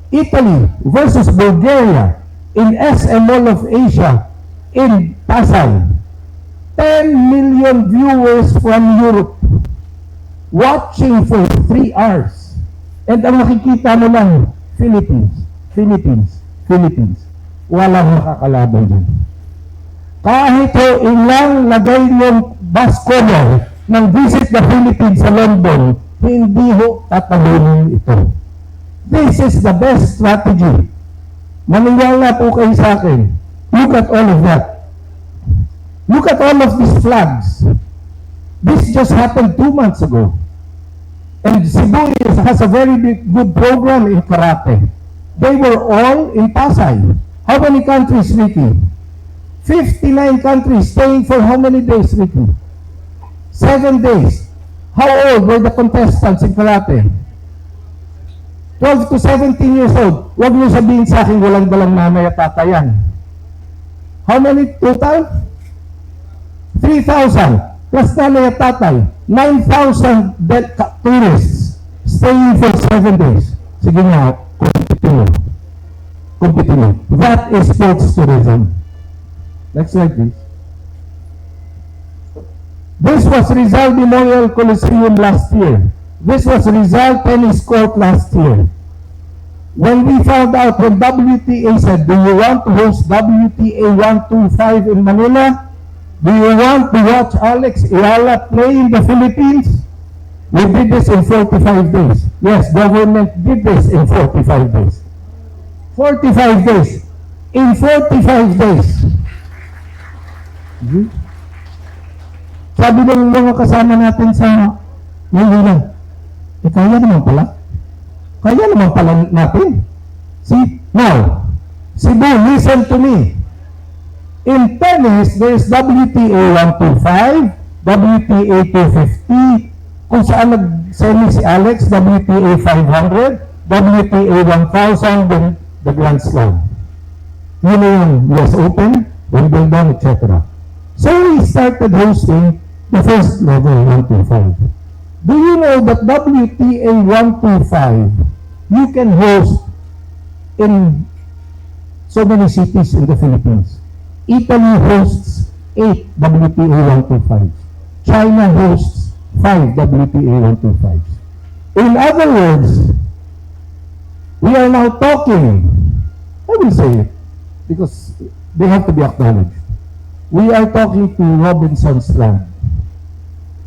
Italy versus Bulgaria in SM Mall of Asia in Pasay. 10 million viewers from Europe watching for 3 hours. And ang makikita mo lang, Philippines. Walang makakalaban dyan. Kahit ilang lagay ng bus color ng Visit the Philippines sa London, hindi tatalunin ito. This is the best strategy. Maniwala po kayo sa akin. Look at all of that. Look at all of these flags. This just happened 2 months ago. And Cebu has a very good program in karate. They were all in Pasay. How many countries, Ricky? 59 countries staying for how many days, Ricky? 7 days. How old were the contestants in karate? 12 to 17 years old. Huwag niyo sabihin sa akin walang dalang nanay at tatayan. How many total? 3,000. Plus nanay at tatay. 9,000 tourists staying for 7 days. Sige nga, competitive. That is sports tourism. Next slide, please. This was Rizal Memorial Coliseum last year. This was Rizal Tennis Court last year. When we found out, when WTA said, do you want to host WTA 125 in Manila? Do you want to watch Alex Ayala play in the Philippines? We did this in 45 days. Yes, government did this in 45 days. 45 days. In 45 days. Sabi ng mga kasama natin sa Manila, kaya naman pala. Kaya naman pala natin. See, now, Cebu, listen to me. In tennis, there is WTA 125, WTA 250, kung saan nag-semi si Alex, WTA 500, WTA 1000, then the Grand Slam. Yun na yung US Open, Wimbledon, etc. So we started hosting the first level 125. Do you know that WTA 125, you can host in so many cities in the Philippines? Italy hosts 8 WTA 125s. China hosts 5 WTA 125s. In other words, we are now talking, I will say it, because they have to be acknowledged. We are talking to Robinson's Land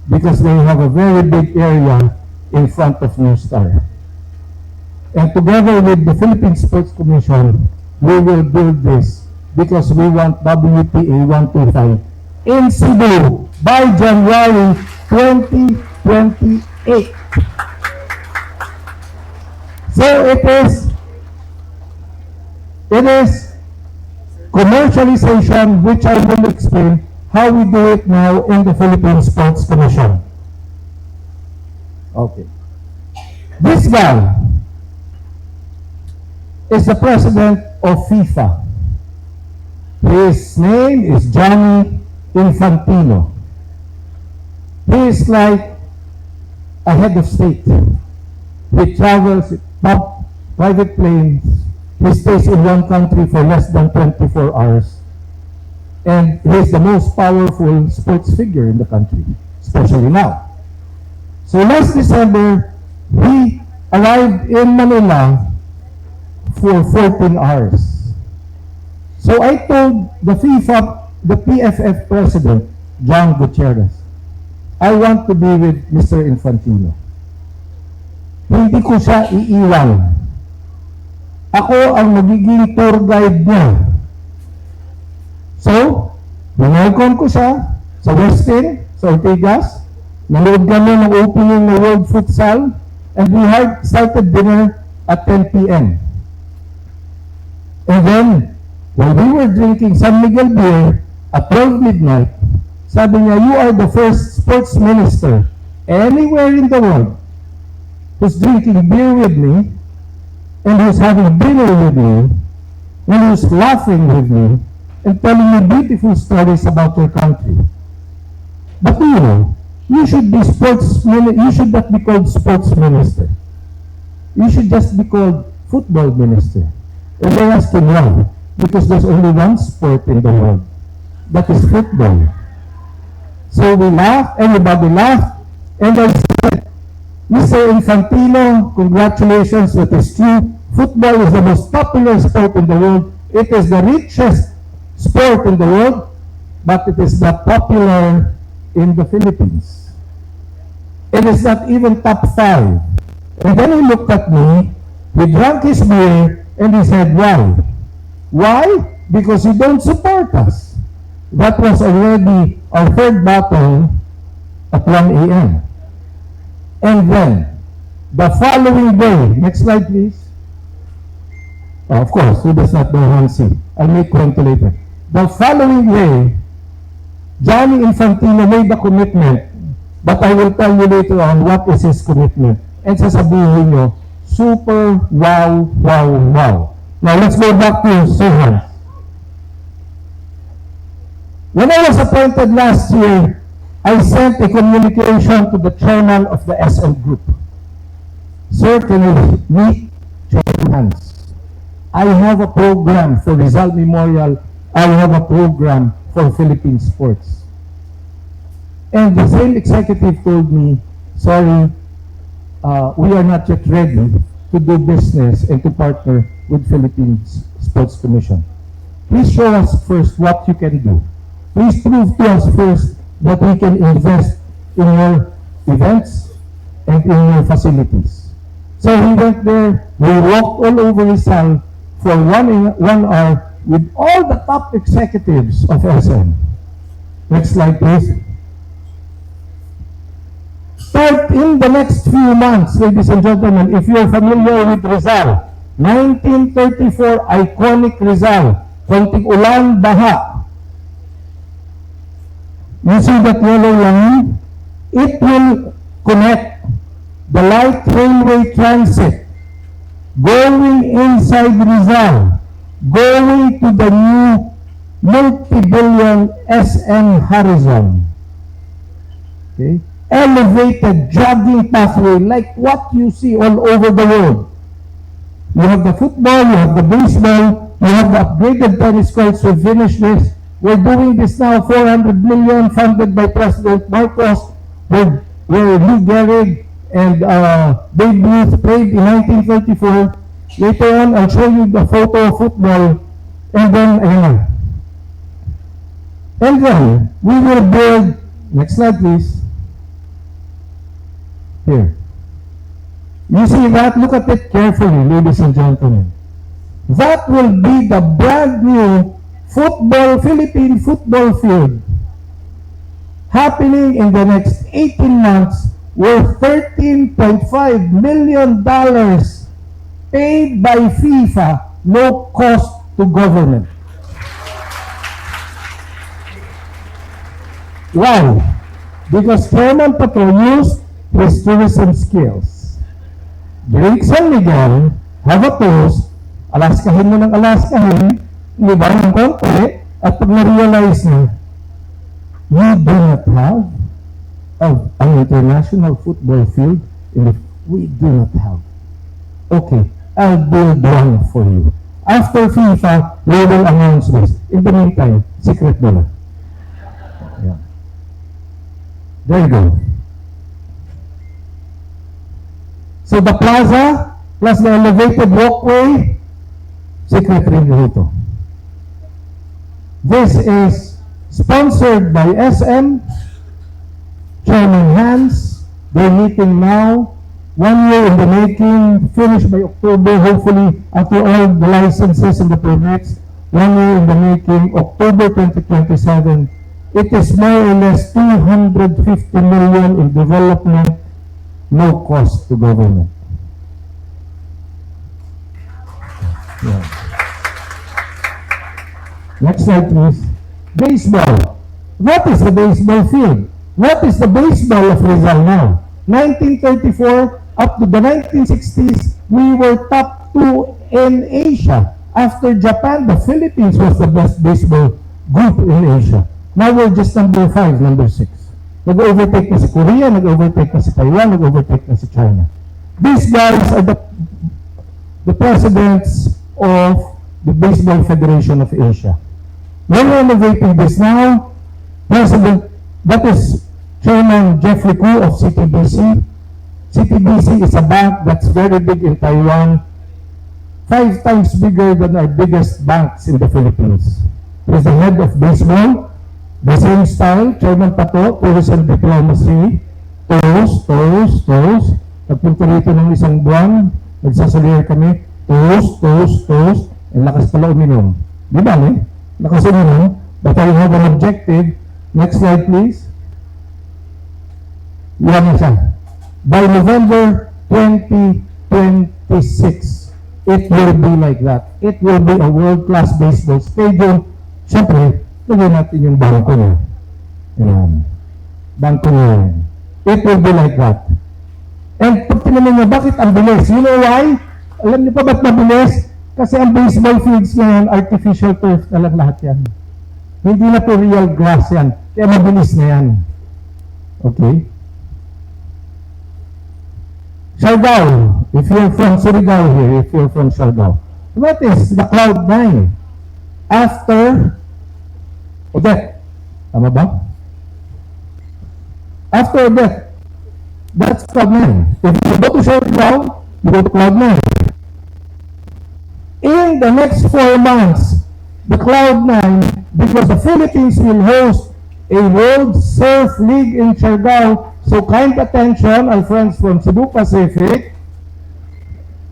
because they have a very big area in front of New Star. And together with the Philippine Sports Commission, we will build this because we want WTA 125 in Cebu by January 2028. So it is commercialization, which I will explain how we do it now in the Philippine Sports Commission. Okay. This guy is the president of FIFA. His name is Gianni Infantino. He is like a head of state. He travels top private planes. He stays in one country for less than 24 hours. And he is the most powerful sports figure in the country, especially now. So last December, he arrived in Manila for 14 hours. So I told the FIFA the PFF President, John Gutierrez, I want to be with Mr. Infantino. Hindi ko siya iiwan. Ako ang magiging tour guide niya. So, binalcon ko siya sa Westin, sa Ortigas. Nanood kami ng opening ng World Futsal, and we had started dinner at 10 p.m. And then, while we were drinking San Miguel beer at 12 midnight, sabi niya, you are the first sports minister anywhere in the world who's drinking beer with me, and who's having dinner with me, and who's laughing with me, and telling me beautiful stories about your country. But you know, you should not be called sports minister. You should just be called football minister. And I asked him why. Because there's only one sport in the world. That is football. So we laughed, everybody laughed, and I said, Mr. Infantino, congratulations, it is true. Football is the most popular sport in the world. It is the richest sport in the world, but it is not popular in the Philippines. It is not even top 5. And then he looked at me, he drank his beer, and he said, why? Why? Because you don't support us. That was already our third battle at 1 a.m. And then, the following day, next slide please. Oh, of course, who does not know Hansi? I'll make kwento later. The following day, Johnny Infantino made a commitment, but I will tell you later on what is his commitment. And sasabihin nyo, super wow, wow, wow. Now let's go back to Sir Hans. When I was appointed last year, I sent a communication to the chairman of the SM Group. Sir, can you meet Chairman Hans? I have a program for Rizal Memorial. I have a program for Philippine sports. And the same executive told me, sorry, we are not yet ready to do business and to partner with Philippine Sports Commission. Please show us first what you can do. Please prove to us first that we can invest in your events and in your facilities. So we went there, we walked all over Rizal for one hour with all the top executives of SM. Next slide, please. Start in the next few months, ladies and gentlemen, if you're familiar with Rizal, 1934 iconic Rizal, konting ulan, baha. You see that yellow line? It will connect the light railway transit going inside Rizal, going to the new multi-billion SM Horizon. Okay? Elevated jogging pathway like what you see all over the world. You have the football, you have the baseball, you have the upgraded tennis courts. We finished this. We're doing this now, 400 million funded by President Marcos, where Lou Gehrig and Babe Ruth played in 1934. Later on, I'll show you the photo of football. And then we will build, next slide please. Here. You see that? Look at it carefully, ladies and gentlemen. That will be the brand new Philippine football field happening in the next 18 months worth $13.5 million paid by FIFA, no cost to government. Why? Because Chairman Pato used his tourism skills. Drink San Miguel, have a toast, alaskahin mo ng alaskahin, liba ng konti, at pag na-realize niya, you do not have an international football field, we do not have. Okay, I'll build one for you. After FIFA, we will announce this. In the meantime, secret dollar. Yeah. There you go. So the plaza, plus the elevated walkway, secret rin dito. This is sponsored by SM, Chairman Hans. They're meeting now. 1 year in the making, finished by October, hopefully after all the licenses and the permits. 1 year in the making, October 2027. It is more or less 250 million in development, no cost to government. Yeah. Next slide, please. Baseball. What is the baseball field? What is the baseball of Rizal now? 1934 up to the 1960s, we were top 2 in Asia. After Japan, the Philippines was the best baseball group in Asia. Now we're just number 5, number 6. Nag-overtake na si Korea, nag-overtake na si Taiwan, nag-overtake na si China. These guys are the presidents of the Baseball Federation of Asia. We're renovating this now. President, that is Chairman Jeffrey Koo of CTBC. CTBC is a bank that's very big in Taiwan, 5 times bigger than our biggest banks in the Philippines. He's the head of baseball. The same style, Chairman Pato, Tourism Diplomacy, toast. Nagpunta rito ng isang buwan, nagsasalir kami, toast. Ang lakas pala uminom. Di ba, eh? Lakas uminom, but I have an objective. Next slide, please. Yan na siya. By November 2026, it will be like that. It will be a world-class baseball stadium. Siyempre, lagyan natin yung bangko niya. Ayan. Bangko niya yan. It will be like that. And pag tinanong niya, bakit ang bilis? You know why? Alam niyo pa ba't mabilis? Kasi ang baseball fields ngayon, artificial turf na lang lahat yan. Hindi na po real grass yan. Kaya mabilis na yan. Okay? Siargao, if you're from Surigao here, if you're from Siargao, what is the Cloud9? After Odette. Tama ba? After Odette, that's Cloud9. If you go to Siargao, you go to Cloud9. In the next 4 months, the Cloud9, because the Philippines will host a World Surf League in Siargao. So kind attention, our friends from Cebu Pacific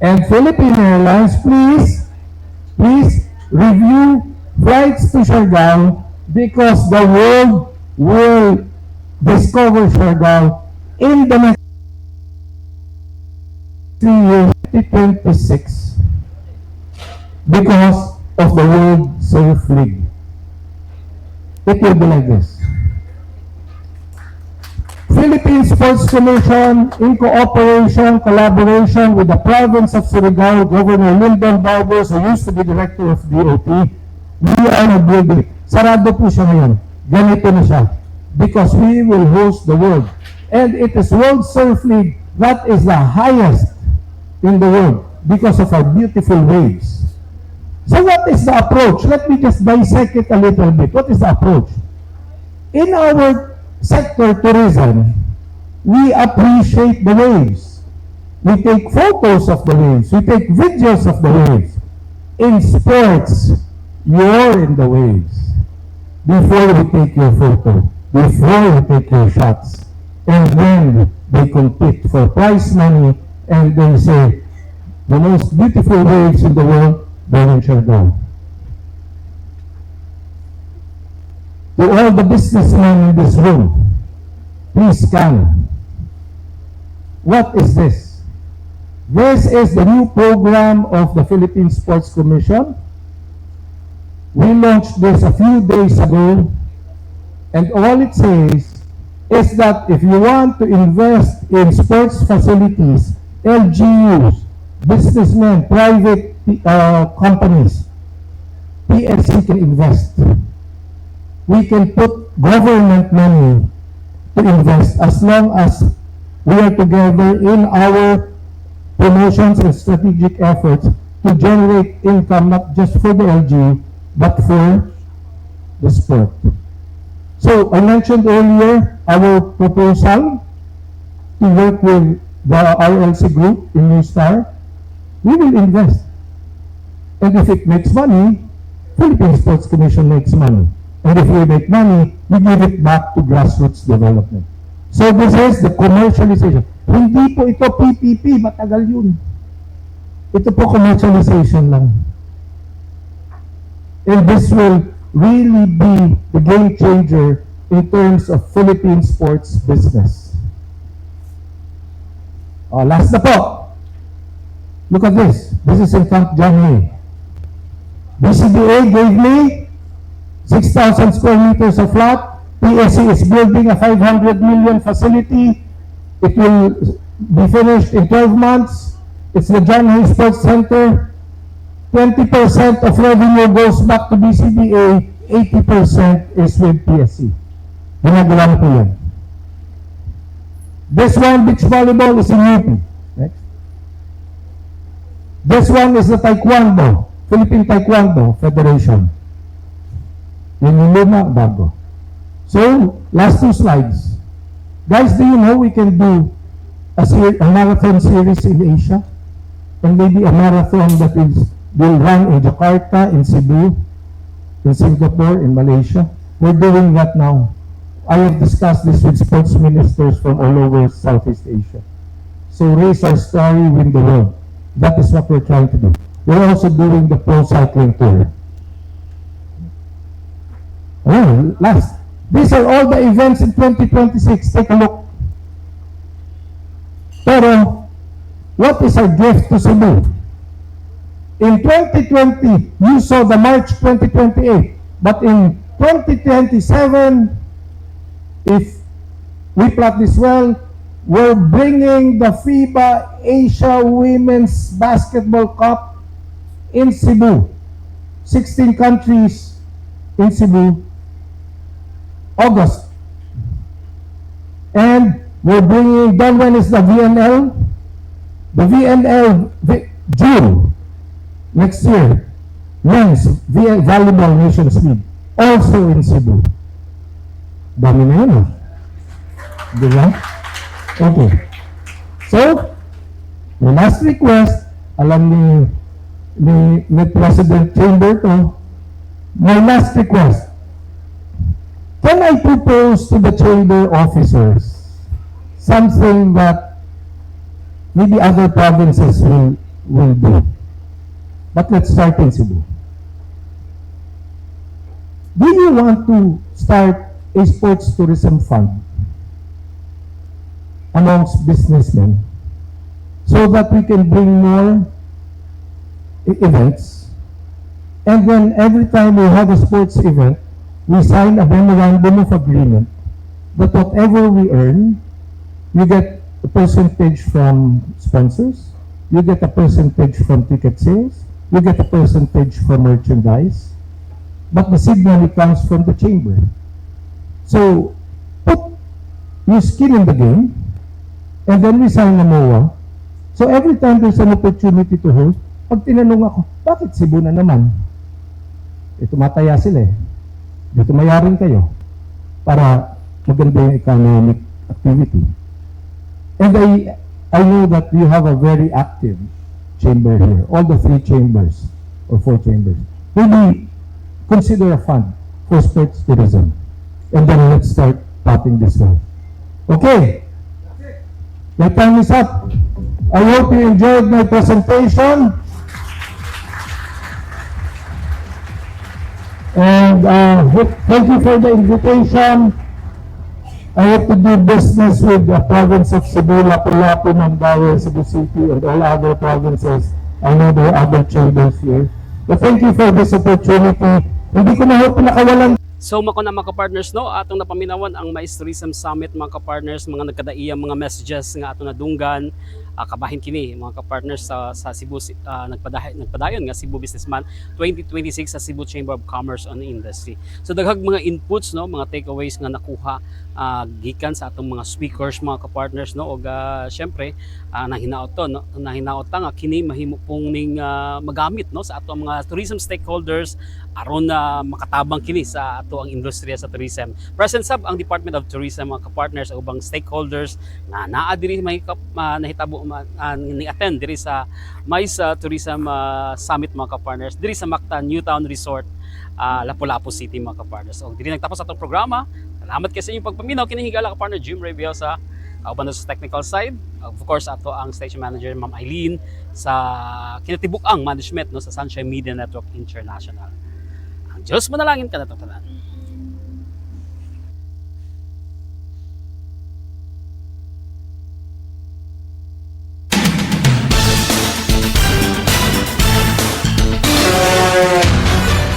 and Philippine Airlines, please review flights to Siargao because the world will discover Siargao in the next 3 years, 2026, because of the World Surf League. It will be like this. Philippine Sports Commission, in cooperation, collaboration with the province of Surigao, Governor Lyndon Barbers, who used to be director of DOT, we are nag-build. Sarado po siya ngayon. Ganito na siya. Because we will host the world. And it is World Surf League that is the highest in the world because of our beautiful waves. So what is the approach? Let me just dissect it a little bit. What is the approach? In our sector tourism, we appreciate the waves. We take photos of the waves. We take videos of the waves. In sports, you're in the waves. Before we take your photo, before we take your shots, and then they compete for prize money, and they say, the most beautiful waves in the world, they're in Siargao. To all the businessmen in this room, please scan. What is this? This is the new program of the Philippine Sports Commission. We launched this a few days ago, and all it says is that if you want to invest in sports facilities, LGUs, businessmen, private companies, PSC can invest. We can put government money to invest as long as we are together in our promotions and strategic efforts to generate income not just for the LG but for the sport. So I mentioned earlier our proposal to work with the RLC group in New Star. We will invest. And if it makes money, Philippine Sports Commission makes money. And if we make money, we give it back to grassroots development. So this is the commercialization. Hindi po ito PPP, matagal yun. Ito po commercialization lang. And this will really be the game changer in terms of Philippine sports business. Oh, last na po. Look at this. This is in Camp John Hay. BCBA gave me 6,000 square meters of lot. PSC is building a 500 million facility. It will be finished in 12 months. It's the John Hay Sports Center. 20% of revenue goes back to BCBA. 80% is with PSC. Ginagawa na po yan. This one, beach volleyball, is in UP. Next. This one is the Taekwondo, Philippine Taekwondo Federation. Yun yung luma, bago. So, last two slides. Guys, do you know we can do a marathon series in Asia? And maybe a marathon that will run in Jakarta, in Cebu, in Singapore, in Malaysia. We're doing that now. I have discussed this with sports ministers from all over Southeast Asia. So raise our story, win the world. That is what we're trying to do. We're also doing the pro cycling tour. Oh, last. These are all the events in 2026. Take a look. Pero, what is our gift to Cebu? In 2020, you saw the March 2028. But in 2027, if we plot this well, we're bringing the FIBA Asia Women's Basketball Cup in Cebu. 16 countries in Cebu. August. And we're bringing, then when is the VNL? The VNL, June, next year. Men's Volleyball Nations League, also in Cebu. Dami na yun, ah. Di ba? Okay. So, my last request, alam ni President Chamber to, my last request, can I propose to the Chamber officers something that maybe other provinces will do? But let's start in Cebu. Do you want to start a sports tourism fund amongst businessmen so that we can bring more events, and then every time we have a sports event, we sign a memorandum of agreement that whatever we earn, you get a percentage from sponsors, you get a percentage from ticket sales, you get a percentage from merchandise, but the signal comes from the chamber. So, put your skin in the game, and then we sign a MOA. So every time there's an opportunity to host, pag tinanong ako, bakit Cebu na naman? Tumataya sila eh. Dito mayarin kayo para maganda yung economic activity. And I know that you have a very active chamber here. All the 3 chambers or 4 chambers. Maybe consider a fund for sports tourism. And then let's start tapping this one. Okay. My time is up. I hope you enjoyed my presentation. And thank you for the invitation. I have to do business with the province of Cebu, Lapu-Lapu, Mandaue, Cebu City, and all other provinces. I know there are other chambers here. But thank you for this opportunity. Hindi ko na hope nakawalan. So mako na mga kapartners, no, atong napaminawan ang Mais Tourism Summit mga kapartners, mga nagkadaiyang mga messages nga atong nadunggan, kabahin kini mga kapartners sa Cebu, nagpadayon nga Cebu Businessman 2026 sa Cebu Chamber of Commerce and Industry. So daghang mga inputs, no, mga takeaways nga nakuha gikan sa atong mga speakers mga kapartners, no, og syempre nahinaot to, no, nahinaot ta nga kini mahimo pong ning magamit, no, sa atong mga tourism stakeholders aron na makatabang kini sa ato ang industriya sa tourism. Present sab ang Department of Tourism mga kapartners ug ubang stakeholders na naa diri nahitabo ni attend diri sa Mais Tourism Summit mga kapartners diri sa Mactan Newtown Resort Lapu-Lapu City mga kapartners. So dili nagtapos atong programa. Salamat kayo sa inyong pagpaminaw kini higala kapartner Jim Reviosa. Uban sa technical side, of course ato ang station manager Ma'am Eileen sa kinatibuk-ang management no sa Sunshine Media Network International. Ang Diyos manalangin ka nato tanan.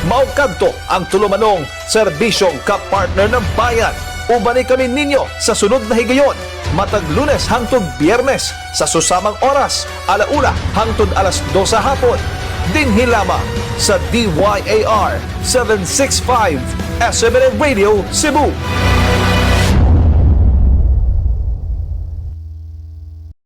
Maugkadto ang tulumanong serbisyong kapartner ng bayan. Ubani kami ninyo sa sunod na higayon. Matag Lunes hangtod Biyernes sa susamang oras, alauna hangtod alas 2 hapon. Dinhi lamang sa DYAR 765 SMN Radio Cebu.